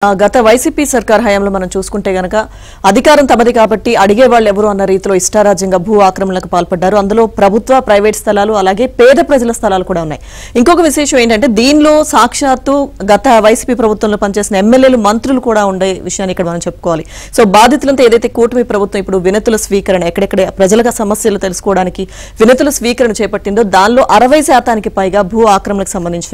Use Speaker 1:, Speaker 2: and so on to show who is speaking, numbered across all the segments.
Speaker 1: గత వైసీపీ సర్కార్ హయాంలో మనం చూసుకుంటే గనక అధికారం తమది కాబట్టి అడిగే వాళ్ళు ఎవరు అన్న రీతిలో ఇష్టారాజ్యంగా భూ ఆక్రమణలకు పాల్పడ్డారు. అందులో ప్రభుత్వ ప్రైవేట్ స్థలాలు అలాగే పేద ప్రజల స్థలాలు కూడా ఉన్నాయి. ఇంకొక విశేషం ఏంటంటే దీనిలో సాక్షాత్తు గత వైసీపీ ప్రభుత్వంలో పనిచేసిన ఎమ్మెల్యేలు మంత్రులు కూడా ఉండే విషయాన్ని ఇక్కడ మనం చెప్పుకోవాలి. సో బాధితులంతా ఏదైతే కూటమి ప్రభుత్వం ఇప్పుడు వినతుల స్వీకరణ ఎక్కడెక్కడ ప్రజల సమస్యలు తెలుసుకోవడానికి వినతుల స్వీకరణ చేపట్టిందో దానిలో 60% పైగా భూ ఆక్రమణకు సంబంధించి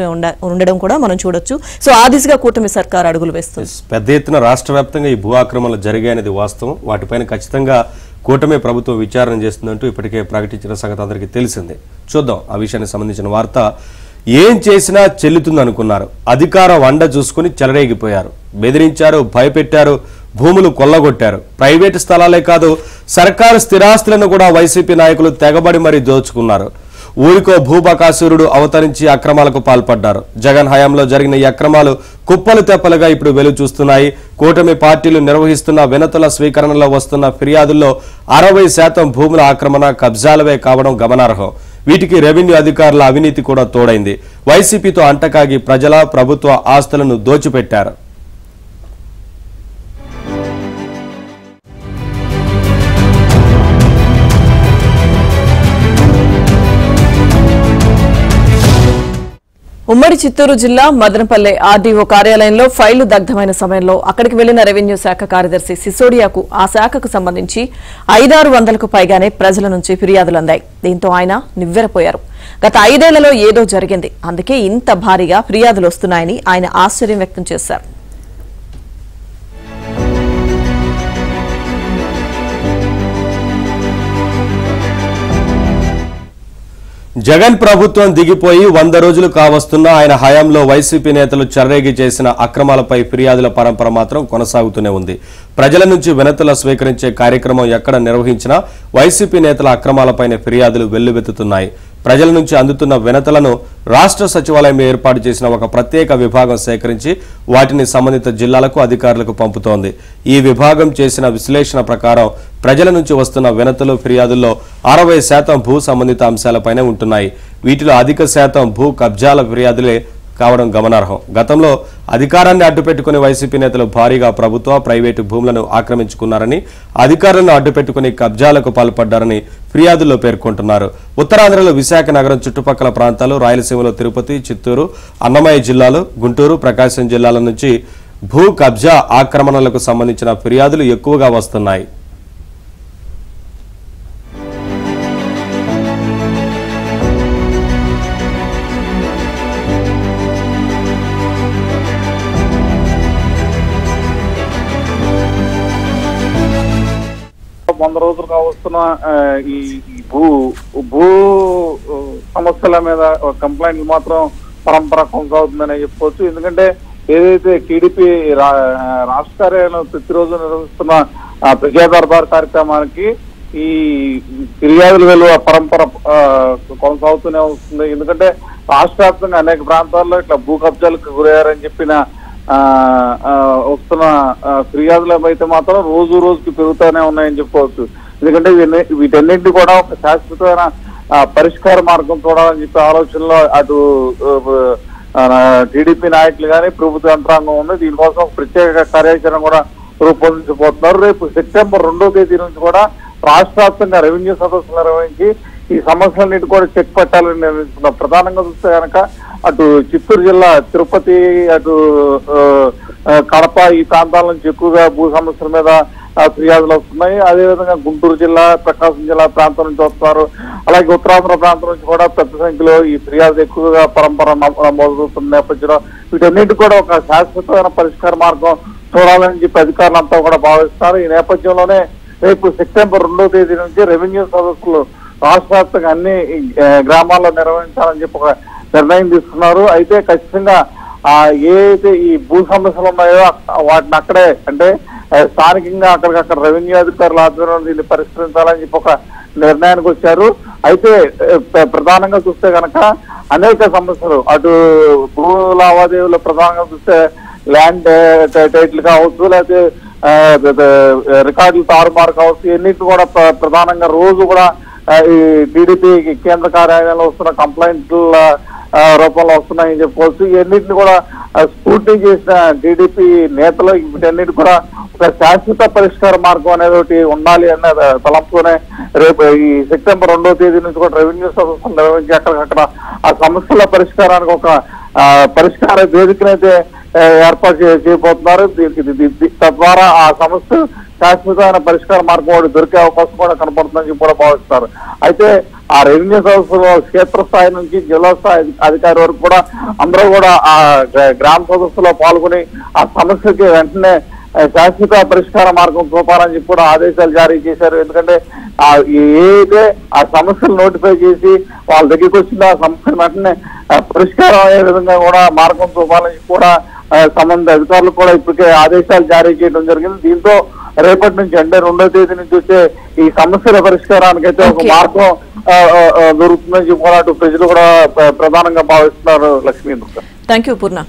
Speaker 1: ఉండడం కూడా మనం చూడొచ్చు. సో ఆ దిశగా కూటమి సర్కార్ అడుగులు వేస్తుంది.
Speaker 2: పెద్ద ఎత్తున రాష్ట్ర వ్యాప్తంగా ఈ భూ ఆక్రమణలు జరిగాయనేది వాస్తవం. వాటిపైన ఖచ్చితంగా కూటమి ప్రభుత్వం విచారణ చేస్తుందంటూ ఇప్పటికే ప్రకటించిన సంగతి అందరికీ తెలిసిందే. చూద్దాం ఆ విషయానికి సంబంధించిన వార్త. ఏం చేసినా చెల్లుతుందనుకున్నారు, అధికార వండ చూసుకుని చెలరేగిపోయారు, బెదిరించారు, భయపెట్టారు, భూములు కొల్లగొట్టారు. ప్రైవేటు స్థలాలే కాదు సర్కారు స్థిరాస్తులను కూడా వైసీపీ నాయకులు తెగబడి మరీ దోచుకున్నారు. ఊరికో భూబకాసురుడు అవతరించి అక్రమాలకు పాల్పడ్డారు. జగన్ హయాంలో జరిగిన ఈ అక్రమాలు కుప్పలు తెప్పలుగా ఇప్పుడు వెలుగు చూస్తున్నాయి. కూటమి పార్టీలు నిర్వహిస్తున్న వినతుల స్వీకరణలో వస్తున్న ఫిర్యాదుల్లో 60% భూముల ఆక్రమణ కబ్జాలవే కావడం గమనార్హం. వీటికి రెవెన్యూ అధికారుల అవినీతి కూడా తోడైంది. వైసీపీతో అంటకాగి ప్రజల ప్రభుత్వ ఆస్తులను దోచిపెట్టారు.
Speaker 1: ఉమ్మడి చిత్తూరు జిల్లా మదనపల్లె ఆర్డీఓ కార్యాలయంలో ఫైళ్లు దగ్ధమైన సమయంలో అక్కడికి వెళ్లిన రెవెన్యూ శాఖ కార్యదర్శి సిసోడియాకు ఆ శాఖకు సంబంధించి 500-600కు పైగానే ప్రజల నుంచి ఫిర్యాదులు అందాయి. దీంతో ఆయన నివ్వెరపోయారు. గత 5 ఏళ్లలో ఏదో జరిగింది, అందుకే ఇంత భారీగా ఫిర్యాదులు వస్తున్నాయని ఆయన ఆశ్చర్యం వ్యక్తం చేశారు.
Speaker 2: జగన్ ప్రభుత్వం దిగిపోయి 100 రోజులు కావస్తున్నా ఆయన హయాంలో వైసీపీ నేతలు చెర్రేగి చేసిన అక్రమాలపై ఫిర్యాదుల పరంపర మాత్రం కొనసాగుతూనే ఉంది. ప్రజల నుంచి వినతుల స్వీకరించే కార్యక్రమం ఎక్కడ నిర్వహించినా వైసీపీ నేతల అక్రమాలపైన ఫిర్యాదులు వెల్లువెత్తుతున్నాయి. ప్రజల నుంచి అందుతున్న వినతులను రాష్ట్ర సచివాలయం ఏర్పాటు చేసిన ఒక ప్రత్యేక విభాగం సేకరించి వాటిని సంబంధిత జిల్లాలకు అధికారులకు పంపుతోంది. ఈ విభాగం చేసిన విశ్లేషణ ప్రకారం ప్రజల నుంచి వస్తున్న వినతులు ఫిర్యాదుల్లో 60% భూ సంబంధిత అంశాలపైనే ఉంటున్నాయి. వీటిలో అధిక శాతం భూ కబ్జాల ఫిర్యాదులే కావడం గమనార్హం. గతంలో అధికారాన్ని అడ్డుపెట్టుకుని వైసీపీ నేతలు భారీగా ప్రభుత్వ ప్రైవేటు భూములను ఆక్రమించుకున్నారని, అధికారులను అడ్డుపెట్టుకుని కబ్జాలకు పాల్పడ్డారని ఫిర్యాదుల్లో పేర్కొంటున్నారు. ఉత్తరాంధ్రలో విశాఖ నగరం చుట్టుపక్కల ప్రాంతాలు, రాయలసీమలో తిరుపతి, చిత్తూరు, అన్నమయ్య జిల్లాలు, గుంటూరు, ప్రకాశం జిల్లాల నుంచి భూ కబ్జా ఆక్రమణలకు సంబంధించిన ఫిర్యాదులు ఎక్కువగా వస్తున్నాయి.
Speaker 3: వంద రోజులుగా వస్తున్న ఈ భూ సమస్యల మీద కంప్లైంట్లు మాత్రం పరంపర కొనసాగుతుందని చెప్పుకోవచ్చు. ఎందుకంటే ఏదైతే టీడీపీ రాష్ట్ర కార్యాలయంలో ప్రతిరోజు నిర్వహిస్తున్న ప్రజా దర్బార్ కార్యక్రమానికి ఈ ఫిర్యాదుల వెలువ పరంపర కొనసాగుతూనే వస్తుంది. ఎందుకంటే రాష్ట్ర వ్యాప్తంగా అనేక ప్రాంతాల్లో ఇట్లా భూ కబ్జాలకు గురయ్యారని చెప్పిన వస్తున్న ఫిర్యాదుల అయితే మాత్రం రోజు రోజుకి పెరుగుతూనే ఉన్నాయని చెప్పుకోవచ్చు. ఎందుకంటే వీటన్నింటినీ కూడా ఒక శాశ్వతమైన పరిష్కార మార్గం చూడాలని చెప్పి ఆలోచనలో అటు టీడీపీ నాయకులు కానీ ప్రభుత్వ యంత్రాంగం ఉంది. దీనికోసం ఒక ప్రత్యేక కార్యాచరణ కూడా రూపొందించబోతున్నారు. రేపు సెప్టెంబర్ 2వ తేదీ నుంచి కూడా రాష్ట్ర వ్యాప్తంగా రెవెన్యూ సదస్సులు నిర్వహించి ఈ సమస్యలన్నిటి కూడా చెక్ పెట్టాలని నిర్ణయించుకున్నారు. ప్రధానంగా చూస్తే కనుక అటు చిత్తూరు జిల్లా, తిరుపతి, అటు కడప ఈ ప్రాంతాల నుంచి ఎక్కువగా భూ సమస్యల మీద ఫిర్యాదులు వస్తున్నాయి. అదేవిధంగా గుంటూరు జిల్లా, ప్రకాశం జిల్లా ప్రాంతం నుంచి వస్తున్నారు. అలాగే ఉత్తరాంధ్ర ప్రాంతం నుంచి కూడా పెద్ద సంఖ్యలో ఈ ఫిర్యాదులు ఎక్కువగా పరంపర మొదలవుతున్న నేపథ్యంలో వీటన్నిటి కూడా ఒక శాశ్వతమైన పరిష్కార మార్గం చూడాలని చెప్పి అధికారులంతా కూడా భావిస్తున్నారు. ఈ నేపథ్యంలోనే రేపు సెప్టెంబర్ 2వ తేదీ నుంచి రెవెన్యూ సదస్సులు రాష్ట్ర వ్యాప్తంగా అన్ని గ్రామాల్లో నిర్వహించాలని చెప్పి ఒక నిర్ణయం తీసుకున్నారు. అయితే ఖచ్చితంగా ఏదైతే ఈ భూ సమస్యలు ఉన్నాయో వాటిని అక్కడే అంటే స్థానికంగా అక్కడికక్కడ రెవెన్యూ అధికారుల ఆధ్వర్యంలో దీన్ని పరిష్కరించాలని చెప్పి ఒక నిర్ణయానికి వచ్చారు. అయితే ప్రధానంగా చూస్తే కనుక అనేక సమస్యలు అటు భూ లావాదేవీలు ప్రధానంగా చూస్తే ల్యాండ్ టైటిల్ కావచ్చు, లేకపోతే రికార్డులు తారుమారు కావచ్చు, ఎన్నింటి కూడా ప్రధానంగా రోజు కూడా ఈ టీడీపీ కేంద్ర కార్యాలయంలో వస్తున్న కంప్లైంట్ల రూపంలో వస్తున్నాయని చెప్పుకోవచ్చు. ఇవన్నింటిని కూడా స్ఫూర్తి చేసిన టీడీపీ నేతలు వీటన్నిటి కూడా ఒక శాశ్వత పరిష్కార మార్గం అనేది ఒకటి ఉండాలి అనే తలంపుతోనే రేపు ఈ సెప్టెంబర్ 2వ తేదీ నుంచి కూడా రెవెన్యూ సదస్సులు నిర్వహించి అక్కడికక్కడ ఆ సమస్యల పరిష్కారానికి ఒక పరిష్కార వేదికనైతే ఏర్పాటు చేయబోతున్నారు. తద్వారా ఆ సమస్య శాశ్వతమైన పరిష్కార మార్గం ఒకటి దొరికే అవకాశం కూడా కనపడుతుందని కూడా భావిస్తారు. అయితే ఆ రెవెన్యూ సదస్సులో క్షేత్రస్థాయి నుంచి జిల్లా స్థాయి అధికారి వరకు కూడా అందరూ కూడా ఆ గ్రామ సదస్సులో పాల్గొని ఆ సమస్యకి వెంటనే శాశ్వత పరిష్కార మార్గం చూపాలని చెప్పి కూడా ఆదేశాలు జారీ చేశారు. ఎందుకంటే ఏదైతే ఆ సమస్యలు నోటిఫై చేసి వాళ్ళ దగ్గరికి వచ్చిన ఆ సమస్యలు వెంటనే పరిష్కారం అయ్యే విధంగా కూడా మార్గం చూపాలని కూడా సంబంధిత అధికారులు కూడా ఇప్పటికే ఆదేశాలు జారీ చేయడం జరిగింది. దీంతో రేపటి నుంచి అంటే 2వ తేదీ నుంచి వచ్చే ఈ సమస్యల పరిష్కారానికి అయితే ఒక మార్గం దొరుకుతుందని చెప్పి కూడా అటు ప్రజలు కూడా ప్రధానంగా భావిస్తున్నారు. లక్ష్మీ.
Speaker 1: Thank you Purna.